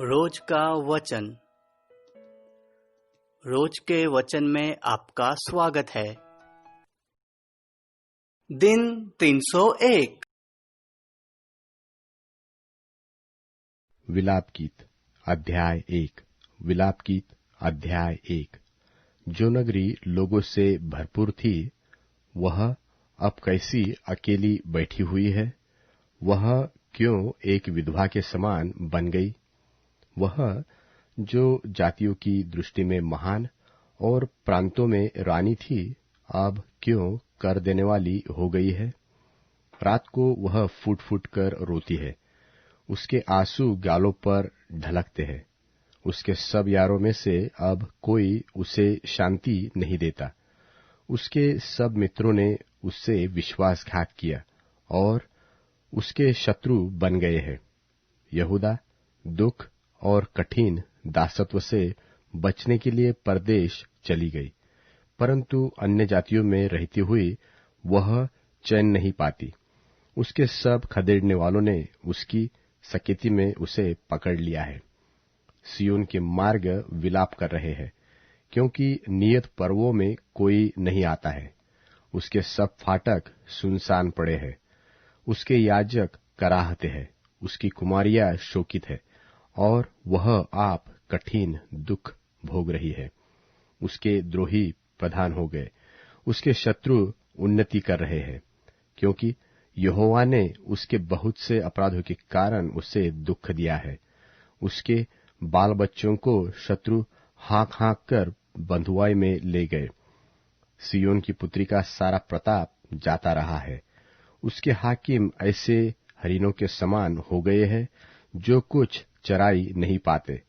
रोज का वचन। रोज के वचन में आपका स्वागत है। दिन 301। विलाप गीत अध्याय 1। विलाप गीत अध्याय 1। जो नगरी लोगों से भरपूर थी, वह अब कैसी अकेली बैठी हुई है। वह क्यों एक विधवा के समान बन गई। वह जो जातियों की दृष्टि में महान और प्रांतों में रानी थी, अब क्यों कर देने वाली हो गई है। रात को वह फूट फूट कर रोती है, उसके आंसू गालों पर ढलकते हैं। उसके सब यारों में से अब कोई उसे शांति नहीं देता। उसके सब मित्रों ने उससे विश्वासघात किया और उसके शत्रु बन गए हैं। यहूदा दुख और कठिन दासत्व से बचने के लिए परदेश चली गई, परंतु अन्य जातियों में रहती हुई वह चैन नहीं पाती। उसके सब खदेड़ने वालों ने उसकी सकेती में उसे पकड़ लिया है। सिय्योन के मार्ग विलाप कर रहे हैं, क्योंकि नियत पर्वों में कोई नहीं आता है। उसके सब फाटक सुनसान पड़े हैं। उसके याजक कराहते हैं, उसकी कुमारियां शोकित है और वह आप कठिन दुख भोग रही है। उसके द्रोही प्रधान हो गए, उसके शत्रु उन्नति कर रहे हैं, क्योंकि यहोवा ने उसके बहुत से अपराधों के कारण उसे दुख दिया है। उसके बाल बच्चों को शत्रु हाँक हाँक कर बंधुआई में ले गए। सिय्योन की पुत्री का सारा प्रताप जाता रहा है। उसके हाकिम ऐसे हरिणों के समान हो गए हैं, जो कुछ चराई नहीं पाते।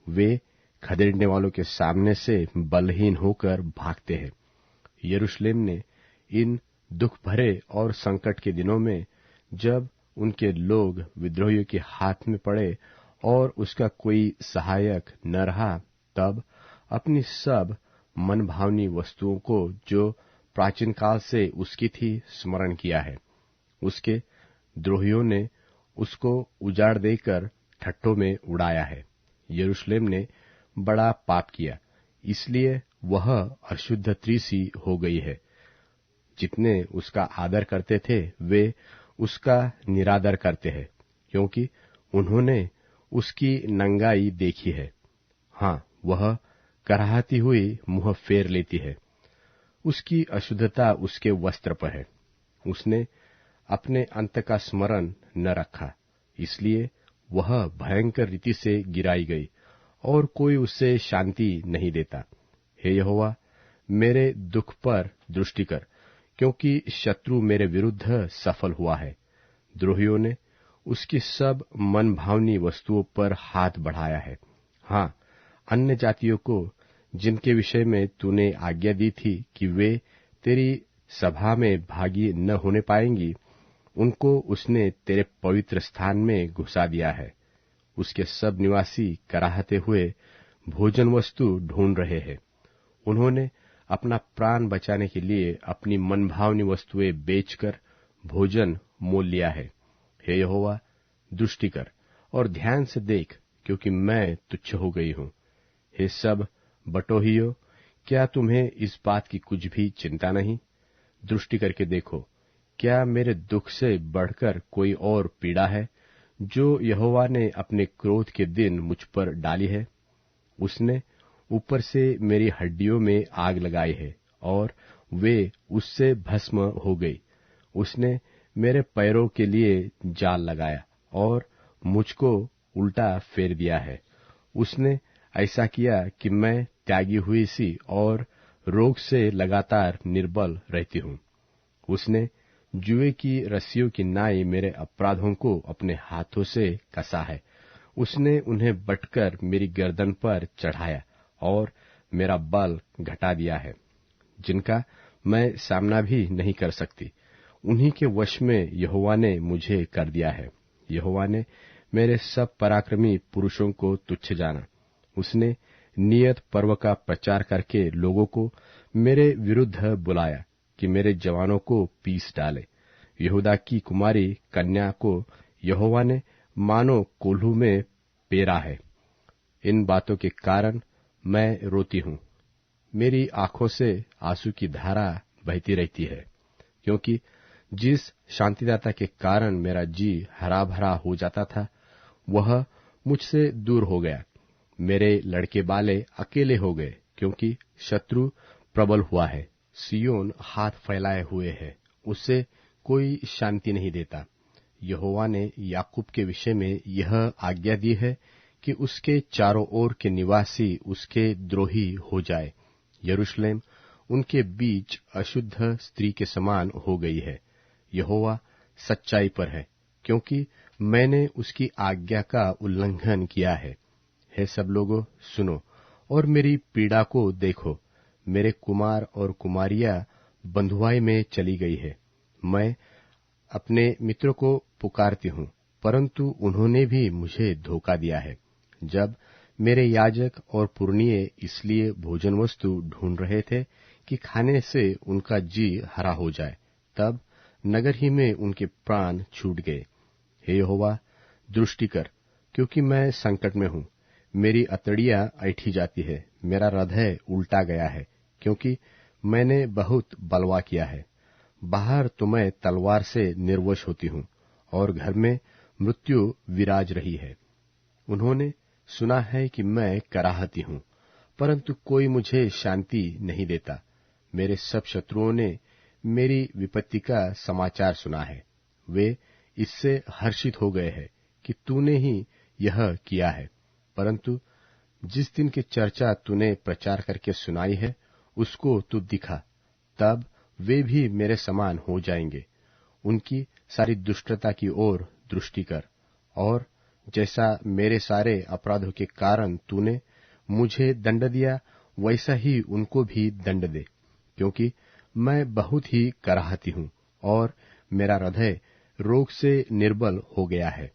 वे खदेड़ने वालों के सामने से बलहीन होकर भागते हैं। यरूशलेम ने इन दुख भरे और संकट के दिनों में, जब उनके लोग विद्रोहियों के हाथ में पड़े और उसका कोई सहायक न रहा, तब अपनी सब मनभावनी वस्तुओं को जो प्राचीन काल से उसकी थी स्मरण किया है। उसके द्रोहियों ने उसको उजाड़ देकर ठट्ठों में उड़ाया है। यरूशलेम ने बड़ा पाप किया, इसलिए वह अशुद्ध त्रिसी हो गई है। जितने उसका आदर करते थे, वे उसका निरादर करते हैं, क्योंकि उन्होंने उसकी नंगाई देखी है। हाँ, वह कराहती हुई मुंह फेर लेती है। उसकी अशुद्धता उसके वस्त्र पर है। उसने अपने अंत का स्मरण न रखा, इसलिए वह भयंकर रीति से गिराई गई और कोई उसे शांति नहीं देता। हे यहोवा, मेरे दुख पर दृष्टि कर, क्योंकि शत्रु मेरे विरुद्ध सफल हुआ है। द्रोहियों ने उसकी सब मनभावनी वस्तुओं पर हाथ बढ़ाया है। हाँ, अन्य जातियों को, जिनके विषय में तूने आज्ञा दी थी कि वे तेरी सभा में भागी न होने पाएंगी, उनको उसने तेरे पवित्र स्थान में घुसा दिया है। उसके सब निवासी कराहते हुए भोजन वस्तु ढूंढ रहे हैं। उन्होंने अपना प्राण बचाने के लिए अपनी मनभावनी वस्तुएं बेचकर भोजन मोल लिया है। हे यहोवा, दृष्टि कर और ध्यान से देख, क्योंकि मैं तुच्छ हो गई हूँ। हे सब बटोहियों, क्या तुम्हें इस बात की कुछ भी चिंता नहीं? दृष्टि करके देखो, क्या मेरे दुख से बढ़कर कोई और पीड़ा है, जो यहोवा ने अपने क्रोध के दिन मुझ पर डाली है? उसने ऊपर से मेरी हड्डियों में आग लगाई है और वे उससे भस्म हो गई। उसने मेरे पैरों के लिए जाल लगाया और मुझको उल्टा फेर दिया है। उसने ऐसा किया कि मैं त्यागी हुई सी और रोग से लगातार निर्बल रहती हूँ। उसने जुए की रस्सियों की नाई मेरे अपराधों को अपने हाथों से कसा है। उसने उन्हें बटकर मेरी गर्दन पर चढ़ाया और मेरा बल घटा दिया है। जिनका मैं सामना भी नहीं कर सकती, उन्हीं के वश में यहोवा ने मुझे कर दिया है। यहोवा ने मेरे सब पराक्रमी पुरुषों को तुच्छ जाना। उसने नियत पर्व का प्रचार करके लोगों को मेरे विरुद्ध बुलाया कि मेरे जवानों को पीस डाले। यहूदा की कुमारी कन्या को यहोवा ने मानो कोल्हू में पेरा है। इन बातों के कारण मैं रोती हूँ। मेरी आंखों से आंसू की धारा बहती रहती है, क्योंकि जिस शांतिदाता के कारण मेरा जी हरा भरा हो जाता था, वह मुझसे दूर हो गया। मेरे लड़के बाले अकेले हो गए, क्योंकि शत्रु प्रबल हुआ है। सियोन हाथ फैलाए हुए है, उससे कोई शांति नहीं देता। यहोवा ने याकूब के विषय में यह आज्ञा दी है कि उसके चारों ओर के निवासी उसके द्रोही हो जाए। यरूशलेम उनके बीच अशुद्ध स्त्री के समान हो गई है। यहोवा सच्चाई पर है, क्योंकि मैंने उसकी आज्ञा का उल्लंघन किया है। हे सब लोगों, सुनो और मेरी पीड़ा को देखो। मेरे कुमार और कुमारियां बंधुआई में चली गई है। मैं अपने मित्रों को पुकारती हूँ, परंतु उन्होंने भी मुझे धोखा दिया है। जब मेरे याजक और पुरनिये इसलिए भोजन वस्तु ढूंढ रहे थे कि खाने से उनका जी हरा हो जाए, तब नगर ही में उनके प्राण छूट गए। हे यहोवा, दृष्टि कर, क्योंकि मैं संकट में हूँ। मेरी अतड़ियां ऐठी जाती है, मेरा हृदय उल्टा गया है, क्योंकि मैंने बहुत बलवा किया है। बाहर तो मैं तलवार से निर्वश होती हूँ, और घर में मृत्यु विराज रही है। उन्होंने सुना है कि मैं कराहती हूँ, परंतु कोई मुझे शांति नहीं देता। मेरे सब शत्रुओं ने मेरी विपत्ति का समाचार सुना है। वे इससे हर्षित हो गए हैं कि तूने ही यह किया है। परंतु जिस दिन की चर्चा तूने प्रचार करके सुनाई है, उसको तू दिखा, तब वे भी मेरे समान हो जाएंगे। उनकी सारी दुष्टता की ओर दृष्टि कर, और जैसा मेरे सारे अपराधों के कारण तूने मुझे दंड दिया, वैसा ही उनको भी दंड दे, क्योंकि मैं बहुत ही कराहती हूँ और मेरा हृदय रोग से निर्बल हो गया है।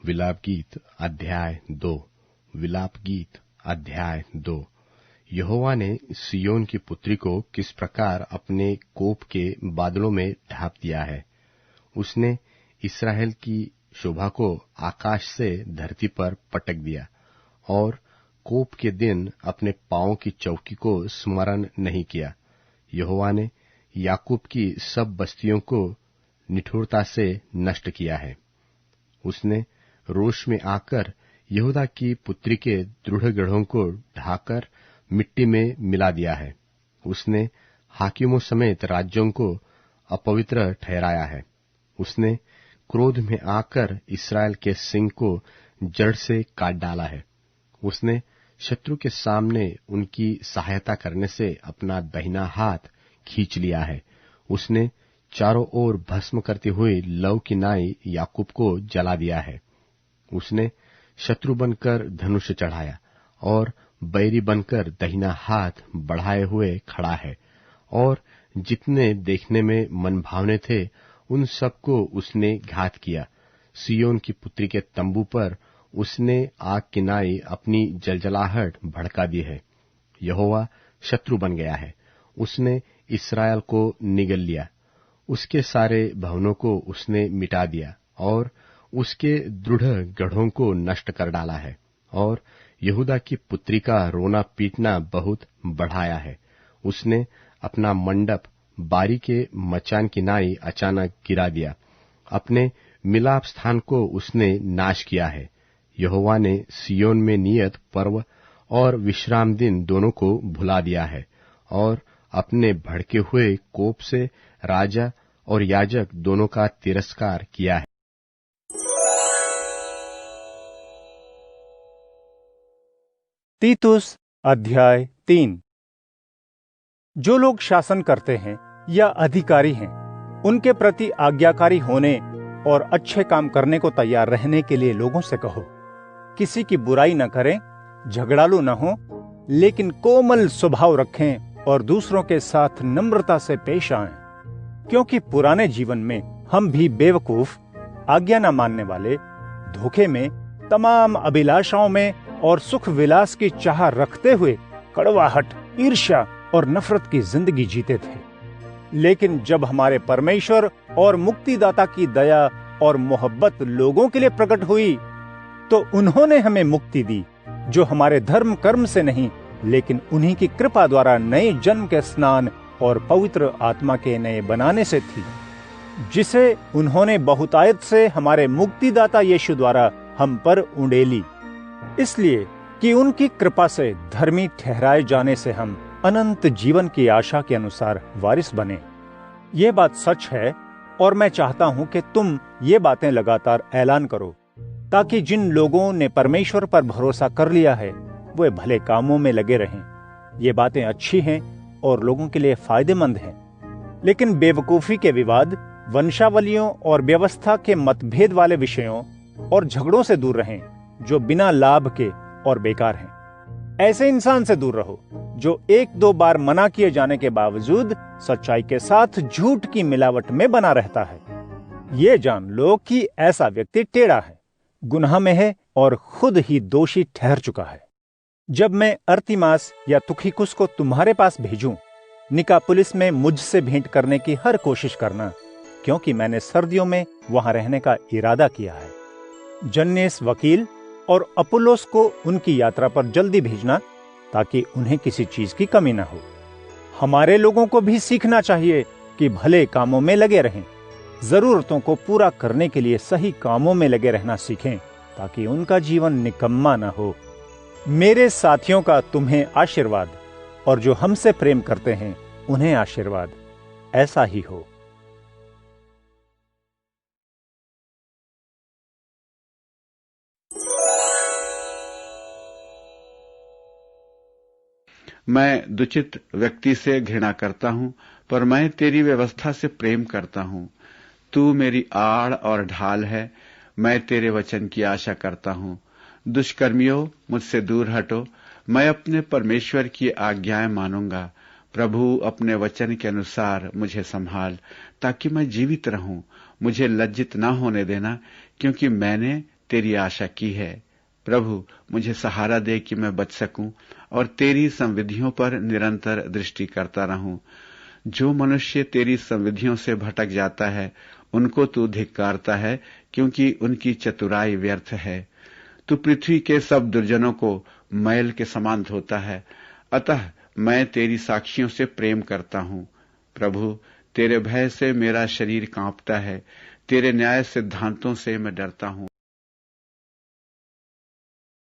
विलाप गीत अध्याय 2। विलाप गीत अध्याय 2। यहोवा ने सियोन की पुत्री को किस प्रकार अपने कोप के बादलों में ढांप दिया है। उसने इस्राएल की शोभा को आकाश से धरती पर पटक दिया, और कोप के दिन अपने पांवों की चौकी को स्मरण नहीं किया। यहोवा ने याकूब की सब बस्तियों को निठुरता से नष्ट किया है। उसने रोष में आकर यहूदा की पुत्री के दृढ़ गढ़ों को ढाकर मिट्टी में मिला दिया है। उसने हाकिमों समेत राज्यों को अपवित्र ठहराया है। उसने क्रोध में आकर इस्राएल के सिंग को जड़ से काट डाला है। उसने शत्रु के सामने उनकी सहायता करने से अपना दाहिना हाथ खींच लिया है। उसने चारों ओर भस्म करती हुई लौ की नाई याकूब को जला दिया है। उसने शत्रु बनकर धनुष चढ़ाया, और बैरी बनकर दाहिना हाथ बढ़ाए हुए खड़ा है, और जितने देखने में मन भावने थे उन सबको उसने घात किया। सियोन की पुत्री के तंबू पर उसने आग की नाई अपनी जलजलाहट भड़का दी है। यहोवा शत्रु बन गया है, उसने इस्राएल को निगल लिया। उसके सारे भवनों को उसने मिटा दिया, और उसके दृढ़ गढ़ों को नष्ट कर डाला है, और यहूदा की पुत्री का रोना पीटना बहुत बढ़ाया है। उसने अपना मंडप बारी के मचान की नाई अचानक गिरा दिया। अपने मिलाप स्थान को उसने नाश किया है। यहोवा ने सियोन में नियत पर्व और विश्राम दिन दोनों को भुला दिया है, और अपने भड़के हुए कोप से राजा और याजक दोनों का तिरस्कार किया है। तीतुस अध्याय 3। जो लोग शासन करते हैं या अधिकारी हैं, उनके प्रति आज्ञाकारी होने और अच्छे काम करने को तैयार रहने के लिए लोगों से कहो। किसी की बुराई न करें, झगड़ालू न हो, लेकिन कोमल स्वभाव रखें और दूसरों के साथ नम्रता से पेश आएं। क्योंकि पुराने जीवन में हम भी बेवकूफ, आज्ञा न मानने वाले, धोखे में, तमाम अभिलाषाओं में और सुख विलास की चाह रखते हुए कड़वाहट, ईर्ष्या और नफरत की जिंदगी जीते थे। लेकिन जब हमारे परमेश्वर और मुक्तिदाता की दया और मोहब्बत लोगों के लिए प्रकट हुई, तो उन्होंने हमें मुक्ति दी, जो हमारे धर्म कर्म से नहीं, लेकिन उन्हीं की कृपा द्वारा नए जन्म के स्नान और पवित्र आत्मा के नए बनाने से थी, जिसे उन्होंने बहुतायत से हमारे मुक्तिदाता यीशु द्वारा हम पर उंडेली, इसलिए कि उनकी कृपा से धर्मी ठहराए जाने से हम अनंत जीवन की आशा के अनुसार वारिस बने। ये बात सच है और मैं चाहता हूं कि तुम ये बातें लगातार ऐलान करो, ताकि जिन लोगों ने परमेश्वर पर भरोसा कर लिया है वे भले कामों में लगे रहें। ये बातें अच्छी हैं और लोगों के लिए फायदेमंद हैं, लेकिन बेवकूफी के विवाद, वंशावलियों और व्यवस्था के मतभेद वाले विषयों और झगड़ों से दूर रहें, जो बिना लाभ के और बेकार हैं। ऐसे इंसान से दूर रहो जो एक दो बार मना किए जाने के बावजूद सच्चाई के साथ झूठ की मिलावट में बना रहता है। ये जान लो कि ऐसा व्यक्ति टेढ़ा है, गुनाह में है और खुद ही दोषी ठहर चुका है। जब मैं अर्तिमास या तुखिकुस को तुम्हारे पास भेजूं, निकापुलिस में मुझसे भेंट करने की हर कोशिश करना, क्योंकि मैंने सर्दियों में वहां रहने का इरादा किया है। जन्नेस वकील और अपुल्लोस को उनकी यात्रा पर जल्दी भेजना, ताकि उन्हें किसी चीज की कमी न हो। हमारे लोगों को भी सीखना चाहिए कि भले कामों में लगे रहें, जरूरतों को पूरा करने के लिए सही कामों में लगे रहना सीखें, ताकि उनका जीवन निकम्मा न हो। मेरे साथियों का तुम्हें आशीर्वाद, और जो हमसे प्रेम करते हैं उन्हें आशीर्वाद। ऐसा ही हो। मैं दुचित व्यक्ति से घृणा करता हूं, पर मैं तेरी व्यवस्था से प्रेम करता हूं। तू मेरी आड़ और ढाल है, मैं तेरे वचन की आशा करता हूं। दुष्कर्मियों, मुझसे दूर हटो, मैं अपने परमेश्वर की आज्ञाएं मानूंगा। प्रभु, अपने वचन के अनुसार मुझे संभाल, ताकि मैं जीवित रहूं। मुझे लज्जित न होने देना, क्योंकि मैंने तेरी आशा की है। प्रभु, मुझे सहारा दे कि मैं बच सकूं और तेरी संविधियों पर निरंतर दृष्टि करता रहूं। जो मनुष्य तेरी संविधियों से भटक जाता है, उनको तू धिक्कारता है, क्योंकि उनकी चतुराई व्यर्थ है। तू पृथ्वी के सब दुर्जनों को मैल के समान धोता है। अतः मैं तेरी साक्षियों से प्रेम करता हूं। प्रभु, तेरे भय से मेरा शरीर कांपता है, तेरे न्याय सिद्धांतों से मैं डरता हूं।